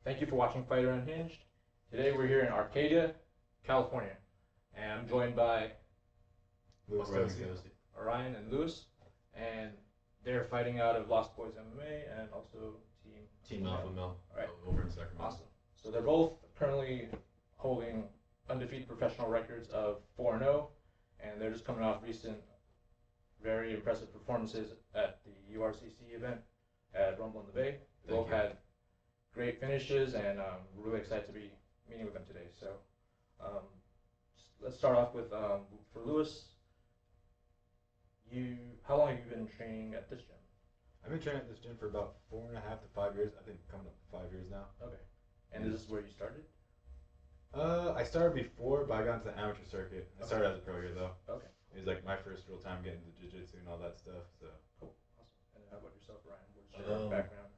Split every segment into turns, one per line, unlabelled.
Thank you for watching Fighter Unhinged. Today we're here in Arcadia, California, and I'm joined by Orion and Lewis, and they're fighting out of Lost Boys MMA and also
Team Alpha Male.
All right.
Over in Sacramento.
Awesome. So they're both currently holding undefeated professional records of 4-0, and they're just coming off recent, very impressive performances at the URCC event at Rumble in the Bay. They both had great finishes, and we're really excited to be meeting with them today. So let's start off with, for Lewis, how long have you been training at this gym?
I've been training at this gym for about 4.5 to 5 years. I think coming up to 5 years now.
Okay. And this is where you started?
I started before, but I got into the amateur circuit. I started as a pro here though.
Okay.
It was like my first real time getting into jiu-jitsu and all that stuff. So.
Cool. Awesome. And how about yourself, Ryan? What's your background?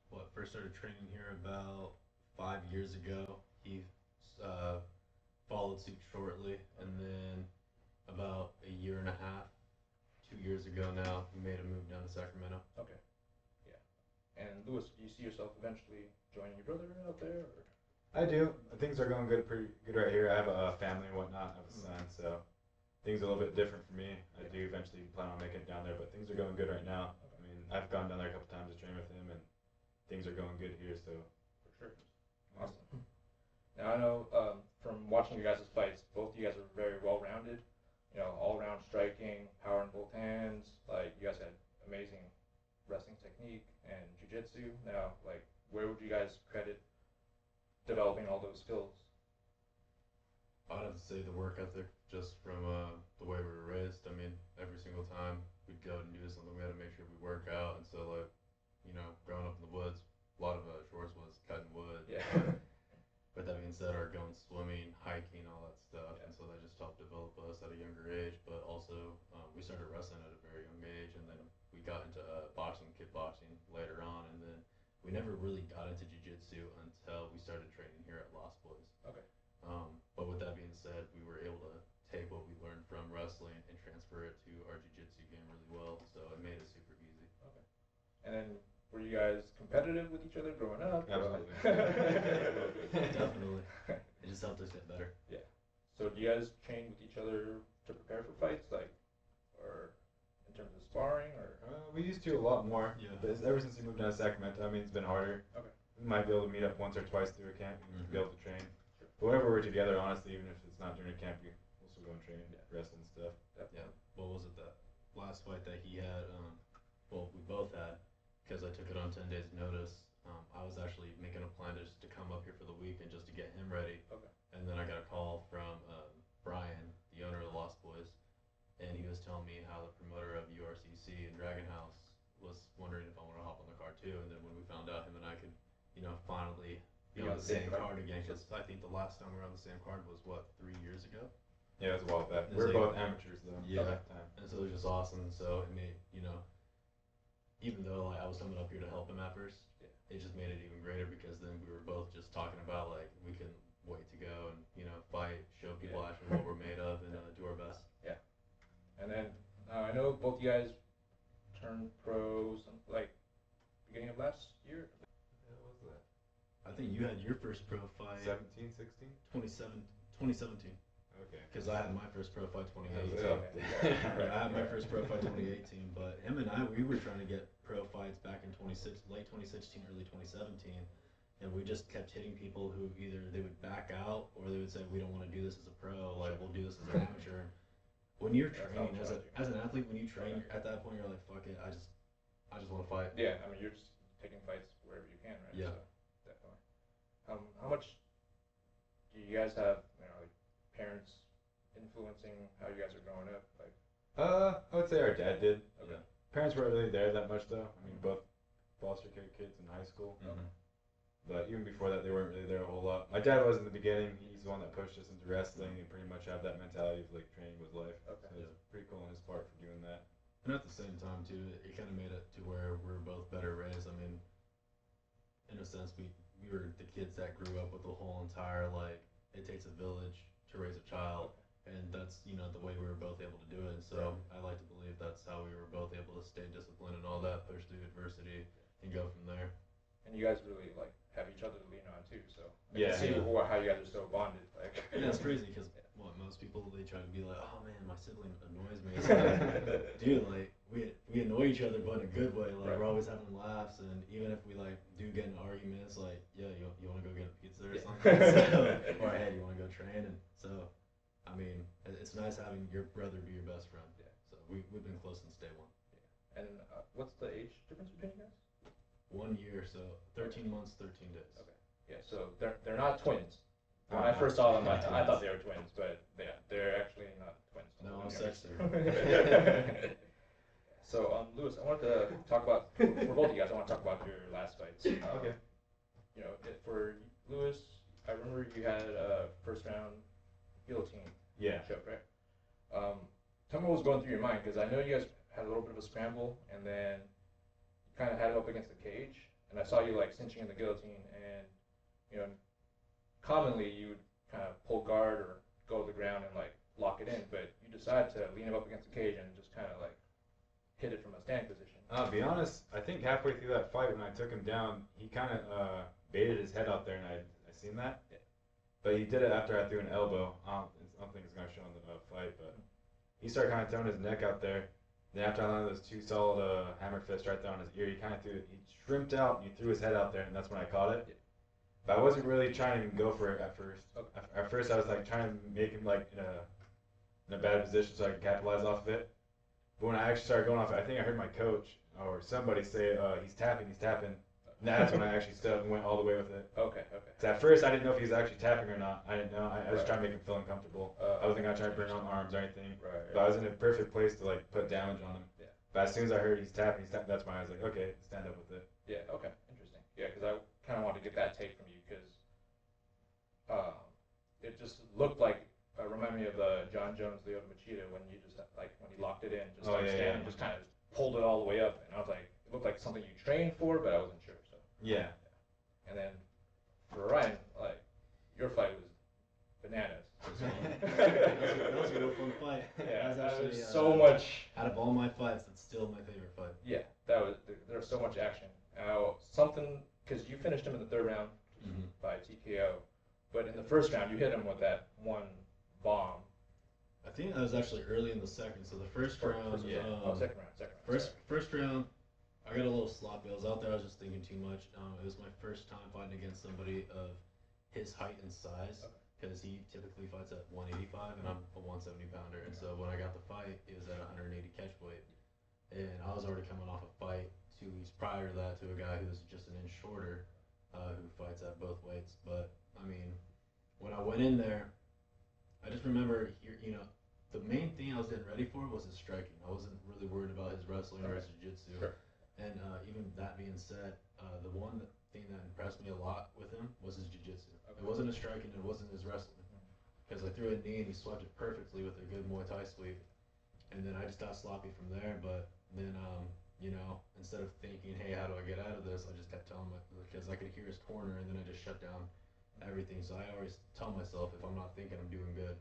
Well, I first started training here about 5 years ago. He followed suit shortly, and then about a year and a half, 2 years ago now, he made a move down to Sacramento.
Okay. Yeah. And Lewis, do you see yourself eventually joining your brother out there? Or?
I do. Things are going pretty good right here. I have a family and whatnot. I have a son, so things are a little bit different for me. I do eventually plan on making it down there, but things are going good right now. I mean, I've gone down there a couple times to train with him, and things are going good here. So
for sure. Awesome. Now I know from watching you guys' fights, both of you guys are very well-rounded. You know, all-around striking, power in both hands. Like, you guys had amazing wrestling technique and jiu-jitsu. Now, like, where would you guys credit developing all those skills?
I'd have to say the work ethic, just from the way we were raised. I mean, every single time we'd go and do something, we had to make sure we work out. And so, like, you know, growing up in the woods, a lot of chores was cutting wood.
Yeah.
But that being said, our going swimming, hiking, all that stuff.
Yeah.
And so that just helped develop us at a younger age. But also, we started wrestling at a very young age, and then we got into boxing, kickboxing later on, and then we never really got into jiu-jitsu until we started training here at Lost Boys.
Okay.
But with that being said, we were able to take what we learned from wrestling and transfer it to our jiu-jitsu game really well, so it made it super easy.
Okay. And then, were you guys competitive with each other growing up?
Absolutely.
Definitely. It just helped us get better.
Yeah. So do you guys train with each other to prepare for fights, like, or in terms of sparring, or?
We used to a lot more.
Yeah.
But ever since we moved down to Sacramento, I mean, it's been harder.
Okay.
We might be able to meet up once or twice through a camp and be able to train.
Sure.
But whenever we're together, honestly, even if it's not during a camp, we also go and train, wrestling stuff.
Yeah. What was it, that last fight that he had? Well, we both had, because I took it on 10 days' notice. I was actually making a plan just to come up here for the weekend just to get him ready.
Okay.
And then I got a call from Brian, the owner of the Lost Boys, and he was telling me how the promoter of URCC and Dragon House was wondering if I want to hop on the card too. And then when we found out him and I could, you know, finally be on the same card again, because I think the last time we were on the same card was, what, 3 years ago?
Yeah, it was a while back. We're both amateurs though.
Yeah.
At that time.
And so it was just awesome. So it made, you know, even though like I was coming up here to help him at first, it just made it even greater, because then we were both just talking about, like, we couldn't wait to go and, you know, fight, show people actually what we're made of, and do our best.
Yeah. And then I know both you guys turned pros like beginning of last year.
What was that?
I think you had your first pro fight
17, 16?
2017.
Okay.
Because I had my first pro fight 2018.
Okay.
I had my first pro fight 2018, but him and I, we were trying to get pro fights back in late 2016, early 2017, and we just kept hitting people who either they would back out or they would say, we don't want to do this as a pro, like, we'll do this as an amateur. When you're training as an athlete, when you train, at that point you're like, fuck it, I just want to fight.
Yeah, I mean, you're just taking fights wherever you can, right?
Yeah.
So, definitely. How much do you guys have, you know, like, parents influencing how you guys are growing up? Like,
I would say our dad did.
Okay.
Parents weren't really there that much though. I mean, both foster care kids in high school.
Mm-hmm.
But even before that, they weren't really there a whole lot. My dad was in the beginning. He's the one that pushed us into wrestling and pretty much had that mentality of like training was life.
Okay.
So it's pretty cool on his part for doing that.
And at the same time too, it kind of made it to where we were both better raised. I mean, in a sense, we were the kids that grew up with the whole entire, like, it takes a village to raise a child. And that's, you know, the way we were both able to do it. And so I like to believe that's how we were both able to stay disciplined and all that, push through adversity, and go from there.
And you guys really, like, have each other to lean on too. So I
Yeah.
can see
Yeah.
how you guys are so bonded. Like,
Yeah, it's crazy because most people they try to be like, oh man, my sibling annoys me. It's like, dude, like we annoy each other, but in a good way. Like
Right.
we're always having laughs, and even if we like do get in arguments, like you want to go get a pizza or something, so, or hey, you want to go train, and so I mean it's nice having your brother be your best friend.
Yeah.
So we've been close since day one.
Yeah. And what's the age difference between you guys?
1 year, so 13 months, 13 days.
Okay. Yeah. So they're not twins. When I first saw them, I thought they were twins, but yeah, they're actually not twins.
No, I'm sexy.
So, Lewis, I wanted to talk about, for both of you guys, I want to talk about your last fights.
Okay.
You know, for Lewis, I remember you had a first round guillotine
Yeah.
choke, right? Tell me what was going through your mind, because I know you guys had a little bit of a scramble, and then you kind of had it up against the cage, and I saw you like cinching in the guillotine, and you know, commonly you would kind of pull guard or go to the ground and like lock it in, but you decided to lean it up against the cage and just kind of like hit it from a standing position.
I'll be honest, I think halfway through that fight when I took him down, he kind of baited his head out there, and I seen that.
Yeah.
But he did it after I threw an elbow. I don't think it's going to show in the fight, but he started kind of throwing his neck out there. Then after I landed those two solid hammer fists right there on his ear, he kind of he shrimped out and he threw his head out there, and that's when I caught it.
Yeah.
But I wasn't really trying to even go for it at first.
Okay.
At first I was like trying to make him like in a bad position so I could capitalize off of it. But when I actually started going off it, I think I heard my coach or somebody say, he's tapping. And that's when I actually stood up and went all the way with it.
Okay.
'Cause at first I didn't know if he was actually tapping or not. I didn't know. I was
Right.
trying to make him feel uncomfortable.
I
I wasn't gonna try to bring on arms or anything.
Right.
But I was in a perfect place to like put damage on him.
Yeah.
But as soon as I heard he's tapping, that's when I was like, okay, stand up with it.
Yeah. Okay. Interesting. Yeah, because I kind of wanted to get that take from you because it just looked like reminded me of John Jones, Lyoto Machida when you just like when he locked it in, just standing, just kind of pulled it all the way up, and I was like, it looked like something you trained for, but I wasn't sure. So.
Yeah.
And then for Orion, like your fight was bananas.
That was a real fun fight.
Yeah,
That was actually,
was so much.
Out of all my fights, that's still my favorite fight.
Yeah, there was so much action. Something because you finished him in the third round by TKO, but in the first round you hit him with that one bomb.
I think that was actually early in the second. So the first round,
Second round.
First round, I got a little sloppy. I was out there. I was just thinking too much. It was my first time fighting against somebody of his height and size, because he typically fights at 185, and I'm a 170 pounder. And so when I got the fight, it was at 180 catch weight, and I was already coming off a fight 2 weeks prior to that to a guy who was just an inch shorter, who fights at both weights. But I mean, when I went in there, I just remember the main thing I was getting ready for was his striking. I wasn't really worried about his wrestling or his jiu-jitsu.
Sure.
And even that being said, the one thing that impressed me a lot with him was his jiu-jitsu.
Okay.
It wasn't his striking, it wasn't his wrestling. Because I threw a knee and he swept it perfectly with a good Muay Thai sweep. And then I just got sloppy from there. But then, instead of thinking, hey, how do I get out of this, I just kept telling because I could hear his corner, and then I just shut down everything. So I always tell myself, if I'm not thinking, I'm doing good.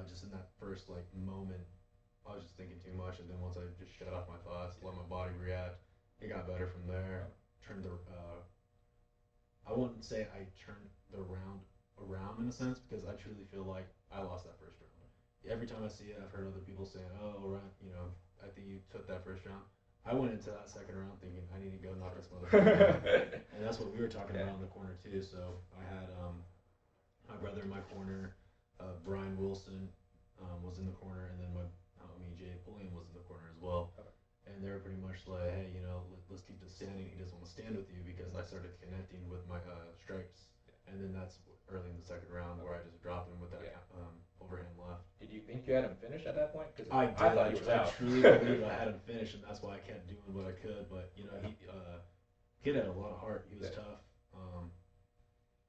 Just in that first moment, I was just thinking too much, and then once I just shut off my thoughts, let my body react, it got better from there. I wouldn't say I turned the round around in a sense, because I truly feel like I lost that first round. Every time I see it, I've heard other people saying, "Oh, right, I think you took that first round." I went into that second round thinking I need to go knock this motherfucker out, and that's what we were talking about in the corner too. So I had my brother in my corner. Brian Wilson was in the corner, and then my homie Jay Pulliam was in the corner as well.
Okay.
And they were pretty much like, hey, let's keep this standing. He doesn't want to stand with you, because I started connecting with my strikes. And then that's early in the second round where I just dropped him with that overhand left.
Did you think you had him finished at that point? Because
I
thought he was
I
out.
truly believe I had him finished, and that's why I kept doing what I could. But kid had a lot of heart. He was tough.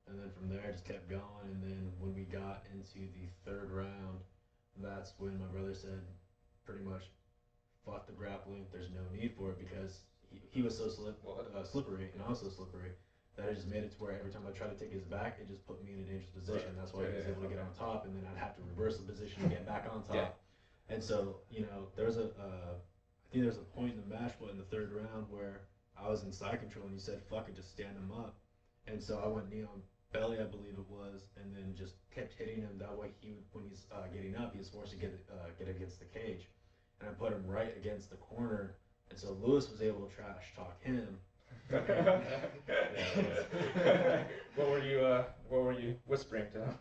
And then from there, I just kept going. And then when we got into the third round, that's when my brother said, pretty much, fuck the grappling. There's no need for it, because he was so slippery, and I was so slippery, that it just made it to where every time I tried to take his back, it just put me in a dangerous position. That's why he was able to get on top, and then I'd have to reverse the position to get back on top. And so, there was I think there was a point in the match, in the third round, where I was in side control, and he said, fuck it, just stand him up. And so I went knee on belly, I believe it was, and then just kept hitting him. That way, he would, when he's getting up, he was forced to get against the cage, and I put him right against the corner, and so Lewis was able to trash talk him.
What were you whispering to him?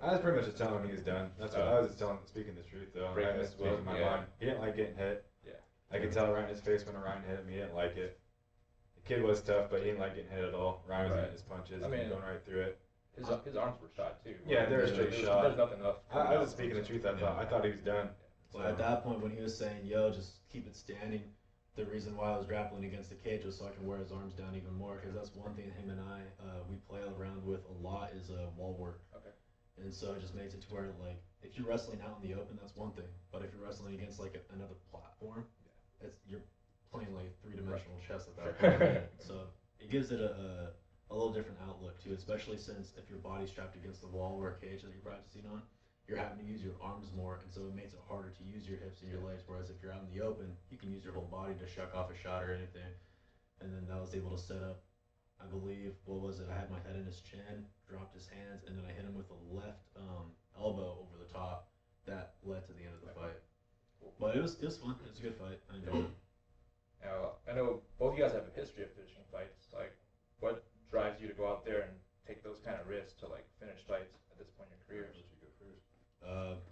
I was pretty much just telling him he was done. That's what I was just telling, speaking the truth though. I was speaking my mind. He didn't like getting hit.
Yeah.
I could tell right in his face when Orion hit him. He didn't like it. The kid was tough, but he didn't like getting hit at all. Ryan was hitting his punches, going right through it.
His arms were shot too.
Yeah, they were straight shot.
There's nothing left.
I was just speaking the truth. I thought he was done.
Well, at that point, when he was saying, "Yo, just keep it standing," the reason why I was grappling against the cage was so I can wear his arms down even more. Because that's one thing him and I we play around with a lot is wall work. Okay. And so it just makes it to where, like, if you're wrestling out in the open, that's one thing. But if you're wrestling against like another platform, you're playing like three-dimensional chess at that point. So it gives it a little different outlook too, especially since if your body's strapped against the wall or a cage that you're practicing on, you're having to use your arms more, and so it makes it harder to use your hips and your legs. Whereas if you're out in the open, you can use your whole body to shuck off a shot or anything. And then I was able to set up, I believe, what was it? I had my head in his chin, dropped his hands, and then I hit him with a left elbow over the top. That led to the end of the fight. But it was fun. It was a good fight. I enjoyed it.
Now, I know both of you guys have a history of finishing fights. Like, what drives you to go out there and take those kind of risks to like finish fights at this point in your careers?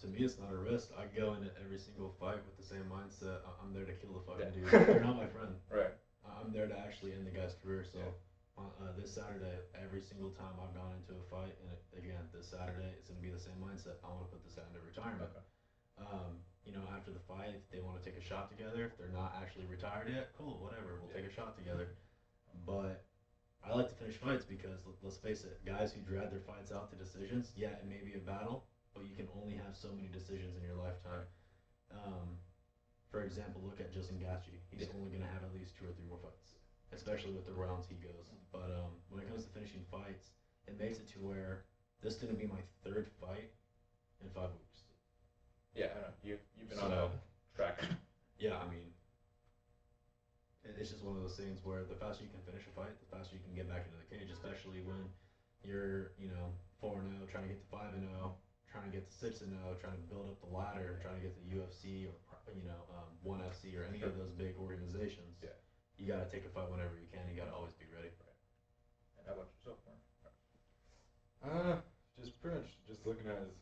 To me, it's not a risk. I go into every single fight with the same mindset. I'm there to kill the fucking dude. They're not my friend.
Right.
I'm there to actually end the guy's career. So this Saturday, every single time I've gone into a fight, and again, this Saturday, it's going to be the same mindset. I want to put this guy into retirement. Okay. You know, after the fight, if they want to take a shot together, if they're not actually retired yet, cool, whatever, we'll take a shot together. But I like to finish fights because, let's face it, guys who drag their fights out to decisions, yeah, it may be a battle, but you can only have so many decisions in your lifetime. For example, look at Justin Gaethje. He's only going to have at least 2 or 3 more fights, especially with the rounds he goes. But when it comes to finishing fights, it makes it to where this is going to be my 3rd fight in 5 weeks.
Yeah, I know. You've been on a track.
Yeah, I mean, it's just one of those things where the faster you can finish a fight, the faster you can get back into the cage, especially when you're, 4-0, trying to get to 5-0, trying to get to 6-0, trying to build up the ladder, trying to get to UFC or, ONE FC or any of those big organizations. Yeah. You got to take a fight whenever you can. You got to always be ready.
Right. And how about yourself, Mark?
Just pretty much just looking at it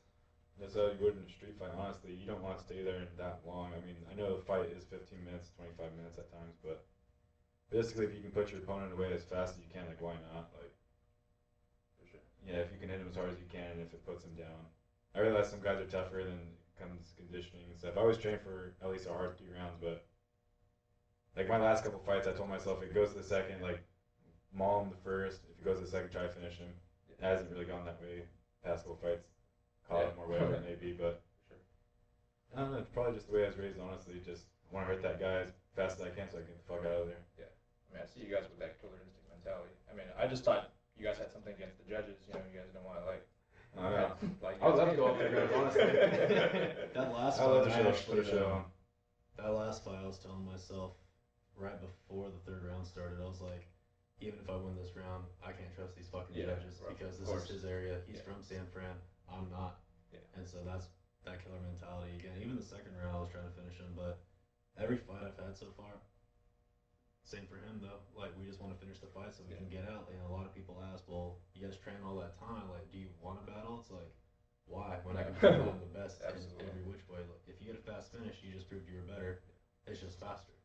as you would in a street fight. Honestly, you don't want to stay there that long. I mean, I know the fight is 15 minutes, 25 minutes at times, but basically, if you can put your opponent away as fast as you can, like, why not? Like, for sure. Yeah, if you can hit him as hard as you can, and if it puts him down. I realize some guys are tougher than comes conditioning and stuff. I always train for at least a hard 3 rounds, but like my last couple fights, I told myself if it goes to the second, like, maul him the first. If it goes to the second, try to finish him. It hasn't really gone that way past couple fights. Call him or whatever it may be, but I don't know. It's probably just the way I was raised. Honestly, just want to hurt that guy as fast as I can so I can get the fuck out of there.
Yeah, I mean, I see you guys with that killer instinct mentality. I mean, I just thought you guys had something against the judges. You guys don't want to like.
I would love to go up there, guys. Honestly,
that last
I love the
show. That last fight, I was telling myself right before the 3rd round started, I was like, even if I win this round, I can't trust these fucking judges because this is his area. He's from San Fran. I'm not. Yeah. And so that's that killer mentality again. Even the 2nd round, I was trying to finish him, but every fight I've had so far, same for him though. Like, we just want to finish the fight so we can get out. A lot of people ask, well, you guys train all that time. Like, do you want to battle? It's like, why? When I can prove I'm the best in every which way. Like, if you get a fast finish, you just proved you're better. It's just faster.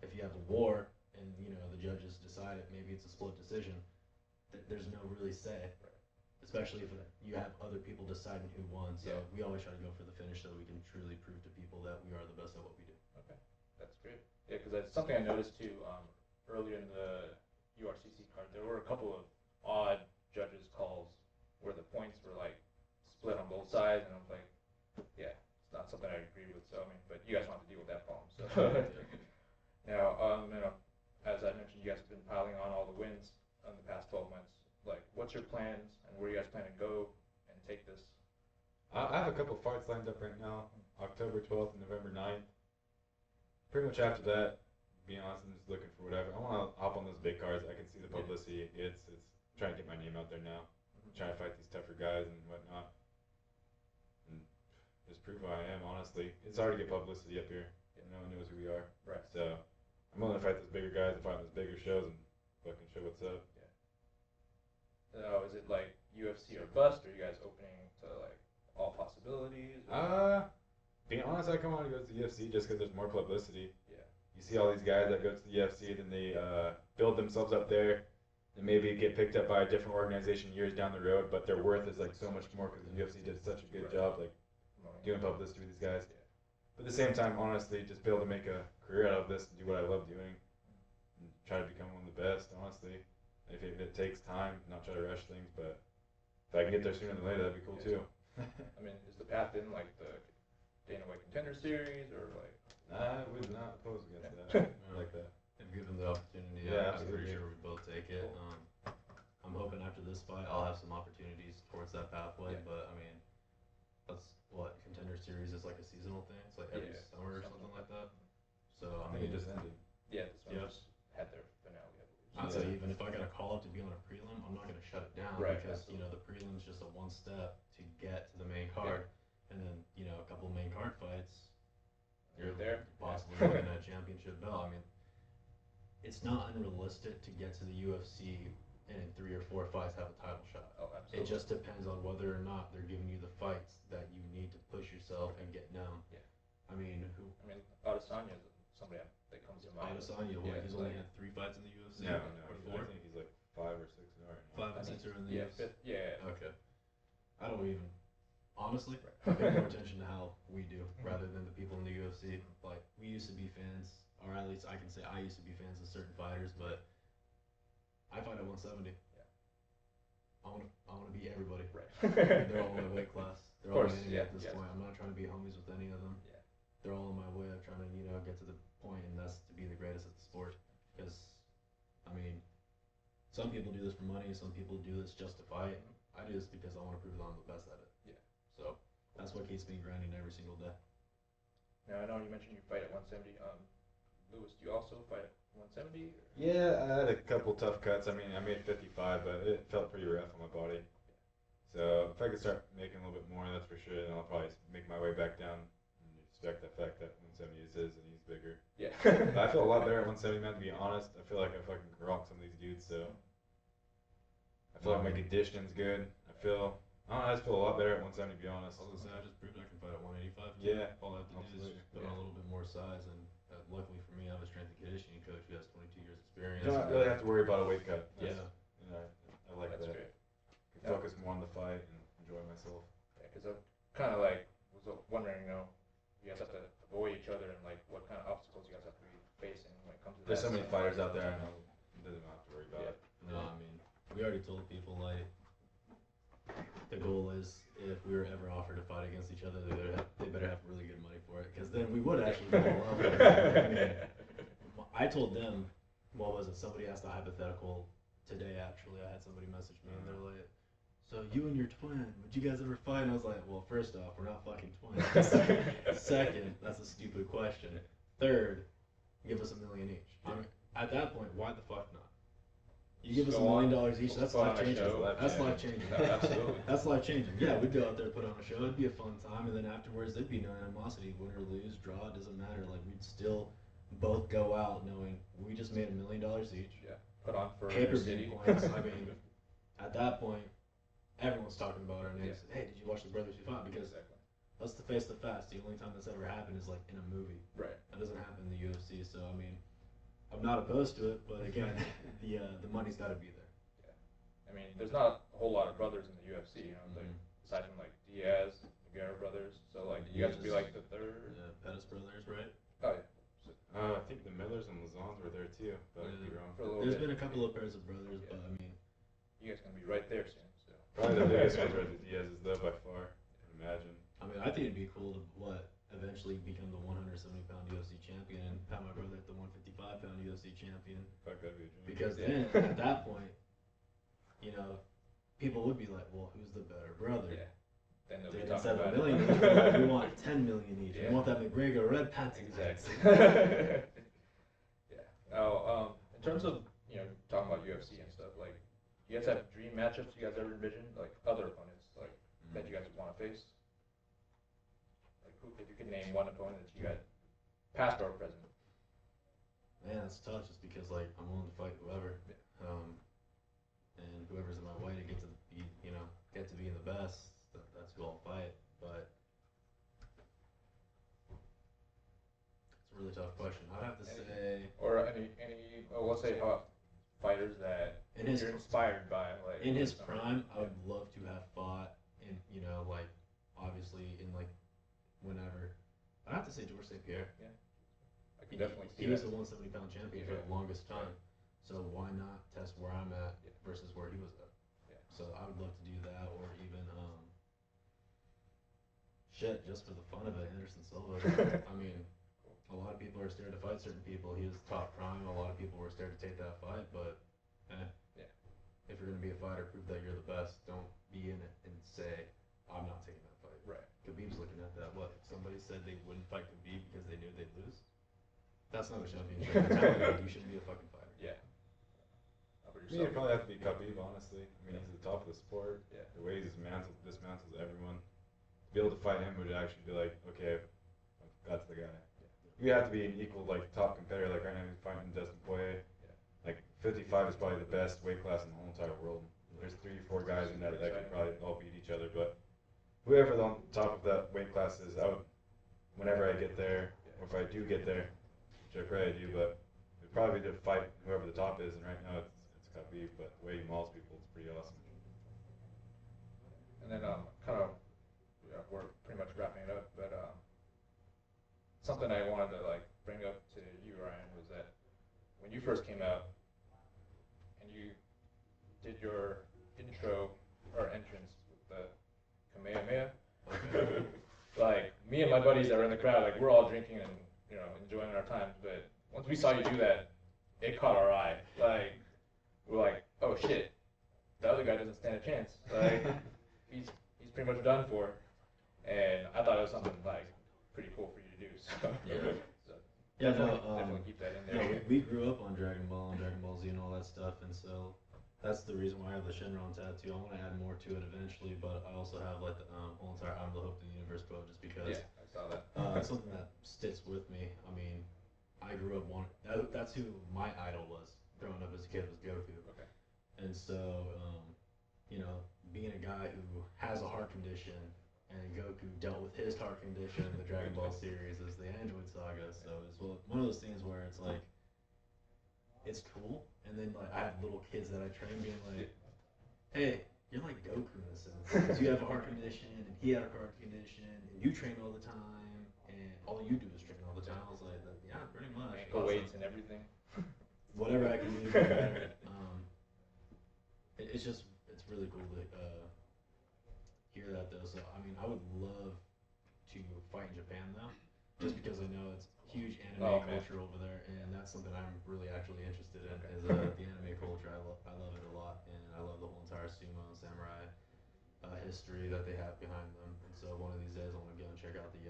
If you have a war and the judges decide it, maybe it's a split decision. There's no really say. Especially if you have other people deciding who won. So we always try to go for the finish so we can truly prove to people that we are the best at what we do.
Okay, that's great. Yeah, because that's something I noticed too. Earlier in the URCC card, there were a couple of odd judges calls where the points were like split on both sides, and I'm like, yeah, it's not something I agree with. So I mean, but you guys don't have to deal with that problem. So now, as I mentioned, you guys have been piling on all the wins in the past 12 months. Like, what's your plans, and where you guys plan to go and take this?
I have a couple fights lined up right now, October 12th and November 9th. Pretty much after that, being honest, I'm just looking for whatever. I want to hop on those big cards. I can see the publicity it gets. It's trying to get my name out there now. Trying to fight these tougher guys and whatnot. And just prove who I am, honestly. It's hard to get publicity up here. No one knows who we are.
Right.
So I'm willing to fight those bigger guys and fight those bigger shows and fucking show what's up.
So is it like UFC or bust, or are you guys opening to like all possibilities?
Being honest, I come on to go to the UFC just because there's more publicity.
Yeah.
You see all these guys that go to the UFC, then they build themselves up there, and maybe get picked up by a different organization years down the road, but their worth is like so much more because the UFC did such a good job like doing publicity with these guys.
Yeah.
But at the same time, honestly, just be able to make a career out of this and do what I love doing, and try to become one of the best. Honestly, if it takes time, not try to rush things, but if I can get there sooner than later, that'd be cool too.
I mean, is the path in like the Dana White Contender Series, or like?
I would not oppose against that. I like that.
If given the opportunity,
Yeah,
I'm pretty
absolutely.
sure we both take it. I'm hoping after this fight, I'll have some opportunities towards that pathway.
Yeah.
But I mean, that's what Contender Series is like a seasonal thing. It's like every
Yeah,
summer or something like that. So
I
I
think
mean,
it just ended.
Yeah, this one
Yeah.
just had their finale, I believe.
I'd say even if I got a call up to be on a prelim, I'm not going to shut it down
Right,
because you know the prelim's just a one step to get to the main card, and then you know a couple main card fights,
You're there.
possibly looking at a championship belt. I mean, it's not unrealistic to get to the UFC and in 3 or 4 fights have a title shot.
Oh, absolutely.
It just depends on whether or not they're giving you the fights that you need to push yourself and get known.
Yeah.
I mean,
Adesanya is somebody that comes to mind.
Adesanya,
Yeah,
he's only had 3 fights in the UFC.
No,
Or
I
4?
think he's like 5 or 6 now right now.
5 and 6 are in the
Yeah,
UFC.
fifth, yeah.
Okay. I don't even, honestly, I pay more attention to how we do rather than the people in the UFC. Like, we used to be fans, or at least I can say I used to be fans of certain fighters, but I fight at 170.
Yeah.
I want to beat everybody.
Right.
They're all in my weight class. They're
Of
all
course,
my enemy
yeah,
at this
yes.
point. I'm not trying to be homies with any of them.
Yeah.
They're all in my way of trying to, you know, get to the point, and that's to be the greatest at the sport. Because, I mean, some people do this for money, some people do this just to fight. I do this because I want to prove that I'm the best at it.
Yeah.
So that's what keeps me grinding every single day.
Now I know you mentioned you fight at 170. Lewis, do you also fight at 170?
Yeah, I had a couple tough cuts. I mean, I made 55, but it felt pretty rough on my body. So if I could start making a little bit more, that's for sure, then I'll probably make my way back down and respect the fact that 170 is his and he's bigger.
Yeah.
But I feel a lot better at 170, man, to be honest. I feel like I fucking rock some of these dudes, so. I feel like my conditioning's good. I just feel a lot better at 170, to be honest.
I was gonna say, I just proved I can fight at 185.
Yeah,
All I have to do is
absolutely.
put on a little bit more size, and luckily for me, I have a strength and conditioning coach who has 22 years experience.
You don't really have to worry about a weight cut.
Yeah.
You know, I like
That's
that.
great.
I can focus more on the fight and enjoy myself.
Yeah, because I kind of like was wondering, you know, you guys have to avoid each other and like what kind of obstacles you guys have to be facing when it comes to
There's
that.
so many fighters out there, I know it doesn't have to worry about it.
No, I mean, we already told people, like, the goal is if we were ever offered to fight against each other, they better have really good money for it, because then we would actually go all out. I mean, I told them, what was it, somebody asked a hypothetical today, actually. I had somebody message me, and they're like, so you and your twin, would you guys ever fight? And I was like, well, first off, we're not fucking twins. Second, that's a stupid question. Third, give us $1 million each. I mean, at that point, why the fuck not? You give us $1 million each, that's life changing. That's life changing.
Absolutely.
That's life changing. Yeah, we'd go out there, put on a show, it'd be a fun time, and then afterwards there'd be no animosity, win or lose, draw, it doesn't matter. Like, we'd still both go out knowing we just made $1 million each.
Yeah. Put on for your
Pay-per-view
city.
points. I mean, at that point, everyone's talking about our names.
Yeah.
Hey, did you watch the Brothers Who Fought? Because
Exactly.
let's face the facts, the only time that's ever happened is like in a movie.
Right.
That doesn't happen in the UFC. So I mean, I'm not opposed to it, but again, the money's got to be there.
I mean, there's not a whole lot of brothers in the UFC, you know, like, aside from like Diaz, the Guerrero brothers. So like, you guys would be like the third.
The Pettis brothers, right?
Oh yeah.
I think the Millers and Lazans were there too, but I could be wrong.
For a little
There's
bit.
been a couple of pairs of brothers, but I mean,
You guys gonna be right there soon. So.
Probably the biggest ones are the Diaz's though, by far. I can imagine.
I think it'd be cool to eventually become the 170-pound UFC champion and have my brother at the 155-pound UFC champion.
Fuck, that'd be a dream.
Because then at that point, you know, people would be like, well, who's the better brother?
Yeah. Then they'll be
Then
talking
instead of
about
$1 million
it.
each, we're like, we want 10 million each.
Yeah.
We want that McGregor red pants.
Exactly. Yeah. Now, in terms of, you know, talking about UFC and stuff, like, you guys have dream matchups you guys ever envisioned? Like other opponents, like that you guys want to face? Like who, if you could name one opponent that you got, past or present.
Man, it's tough just because like I'm willing to fight whoever, and whoever's in my way to get to be, get to being the best. That's who I'll fight. But it's a really tough question. I'd have to say.
Or any let's say fighters that you're inspired by. Like
in his prime, I would love to have fought in, like obviously in like whenever. I'd have to say George St. Pierre.
Yeah. I can definitely see
he was
that.
the 170-pound champion for the longest time. So why not test where I'm at versus where he was at?
Yeah.
So I would love to do that, or even just for the fun of it, Anderson Silva. I mean, a lot of people are scared to fight certain people. He was top prime. A lot of people were scared to take that fight, but if you're gonna be a fighter, prove that you're the best. Don't be in it and say, I'm not taking that fight.
Right.
Khabib's looking at that. What? If somebody said they wouldn't fight Khabib because they knew they'd lose? That's not a championship mentality. You shouldn't be a fucking fighter.
Yeah.
I mean, it'd probably have to be Khabib, honestly. I mean, he's the top of the sport.
Yeah.
The way he dismantles everyone. To be able to fight him would actually be like, okay, that's the guy. You have to be an equal, like, top competitor. Like, right now he's fighting Dustin Poirier. Like, 55 is probably the best weight class in the whole entire world. There's 3 or 4 guys in that could probably all beat each other. But whoever on top of that weight class is, I would, whenever I get there, or if I do get there, which I pray I do, but it'd probably be to fight whoever the top is. And right now it's Khabib, but the way he mauls people, it's pretty awesome.
And then we're pretty much wrapping it up, but something I wanted to like bring up to you, Ryan, was that when you first came out and you did your intro or entrance with the Kamehameha, like me and my buddies that were in the crowd, like we're all drinking and enjoying our times, but once we saw you do that, it caught our eye. Like we're like, oh shit, the other guy doesn't stand a chance. Like he's pretty much done for. And I thought it was something like pretty cool for you to do. So definitely keep that in there.
Yeah, we grew up on Dragon Ball and Dragon Ball Z and all that stuff, and so that's the reason why I have the Shenron tattoo. I want to add more to it eventually, but I also have like the whole entire I'm the Hope of the Universe quote, just because.
Yeah, I saw that.
It's something that sticks with me. I mean, I grew up that's who my idol was growing up as a kid, was Goku.
Okay.
And so, being a guy who has a heart condition, and Goku dealt with his heart condition in the Dragon Ball series as the Android Saga, so it's one of those things where it's like, it's cool, and then like I have little kids that I train being like, hey, you're like Goku in a sense, because you have a heart condition, and he had a heart condition, and you train all the time, and all you do is train all the time. I was like, yeah, pretty much.
Ankle weights and everything.
Whatever I can do. It's really cool to hear that though. So I mean, I would love to fight in Japan though, just because I know it's huge anime culture over there, and that's something I'm really actually interested in. Is the anime culture. I love it a lot, and I love the whole entire sumo and samurai history that they have behind them. And so one of these days, I want to go and check out the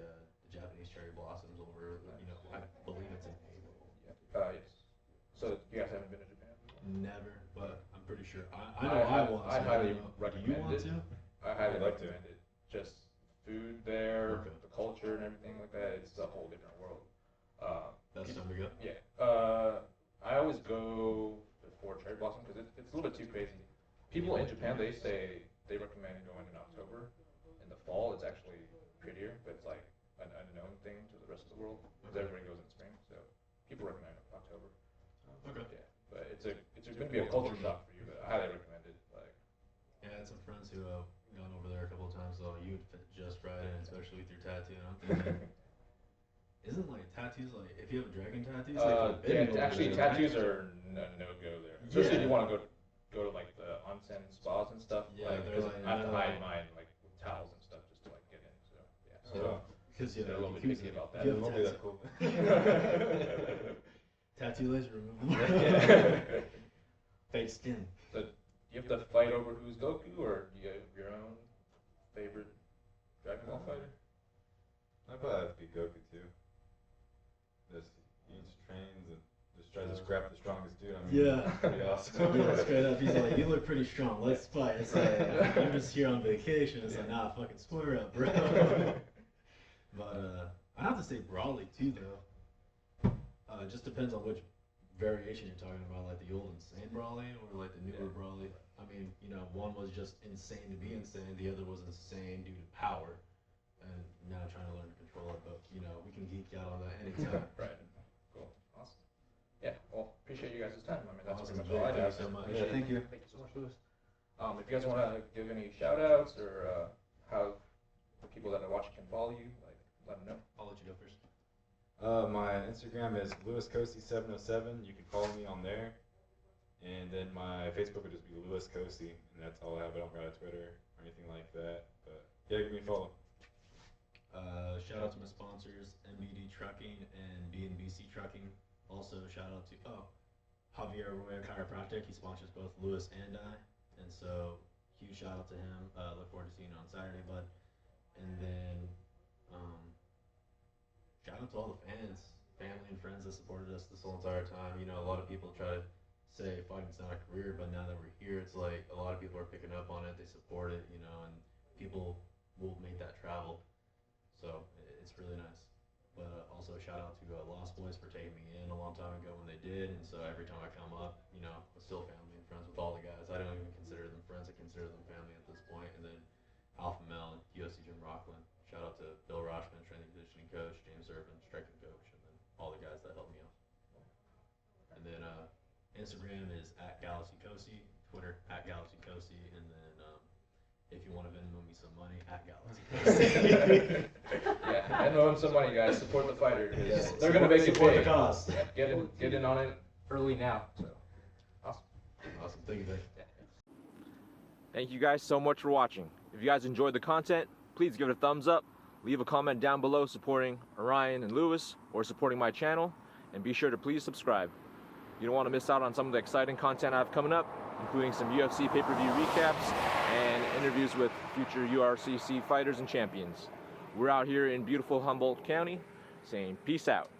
Japanese cherry blossoms over. I believe it's in April.
Yes. So you guys haven't been to Japan?
Never, but I'm pretty sure. I know I want to.
I highly
Do
recommend
you want
it.
to?
I highly recommend it. Just food there, the culture and everything like that. It's a whole different world.
That's time to go.
Yeah. I always go before cherry blossom because it's a little bit too crazy. People in Japan, they say they recommend going in October. In the fall, it's actually prettier, but it's like an unknown thing to the rest of the world because everybody goes in spring. So people recommend October.
Okay.
Yeah, but it's going to be a culture shock for you, but I highly recommend it. Like,
yeah, I had some friends who have gone over there a couple of times, so you would fit just right in, especially with your tattoo. And I'm thinking, isn't like tattoos like if you have a dragon tattoo?
Actually, tattoos are no go there. Especially if you want to go to like the onsen spas and stuff.
Yeah,
because
like,
I have to hide mine like with towels and stuff just to like get in. So yeah, so
because
they're a little bit picky about that.
It won't be that cool.
Tattoo laser removal. Fake skin.
So do you have to fight over who's Goku, or do you have your own favorite Dragon Ball fighter?
I'd probably have to be Goku too. He just trains and just tries to scrap the strongest dude. I mean,
Yeah.
pretty awesome.
Yeah, straight up. He's like, you look pretty strong. Let's fight. It's like, I'm just here on vacation. It's like, nah, fucking square up, bro. But I have to say Brawley too, though. It just depends on which variation you're talking about, like the old insane Brawley or like the newer Brawley. I mean, you know, one was just insane to be insane. The other was insane due to power. And now trying to learn to control it, but you know, we can geek out on that anytime.
Right. Cool. Awesome. Yeah. Well, appreciate you guys' time. I mean, that's
Awesome.
pretty much all I
Thank
have.
you so much.
Yeah, thank you.
Thank you so much, Lewis. If you guys want to give any shout outs or how the people that are watching can follow you, like, let them know.
I'll let you go first.
My Instagram is LewisCosce707. You can follow me on there. And then my Facebook would just be Lewis Cosce, and that's all I have. I don't write on Twitter or anything like that. But yeah, give me a follow.
Shout out to my sponsors, MBD Trucking and B&BC Trucking. Also, shout out to Javier Rueda Chiropractic. He sponsors both Lewis and I, and so huge shout out to him. Look forward to seeing you on Saturday, bud. And then shout out to all the fans, family, and friends that supported us this whole entire time. You know, a lot of people try to say fighting's not a career, but now that we're here, it's like a lot of people are picking up on it. They support it, you know, and people will make that travel. So it's really nice. But also shout out to Lost Boys for taking me in a long time ago when they did. And so every time I come up, you know, I'm still family and friends with all the guys. I don't even consider them friends. I consider them family at this point. And then Alpha Mel and UFC Jim Rockland. Shout out to Bill Rochman, strength and conditioning coach, James Irvin, striking coach, and then all the guys that helped me out. And then Instagram is @GalaxyCosce, Twitter @GalaxyCosce, and then if you want to Venmo me some money, @GalaxyCosce.
Yeah, Venmo him some money, guys. Support the fighter.
Yeah,
They're gonna make it
support
big.
the cause.
Yeah, get in on it early now. So awesome.
Awesome. Thank you, Vic.
Thank you guys so much for watching. If you guys enjoyed the content, please give it a thumbs up. Leave a comment down below supporting Orion and Lewis or supporting my channel, and be sure to please subscribe. You don't want to miss out on some of the exciting content I have coming up, including some UFC pay-per-view recaps and interviews with future URCC fighters and champions. We're out here in beautiful Humboldt County saying peace out.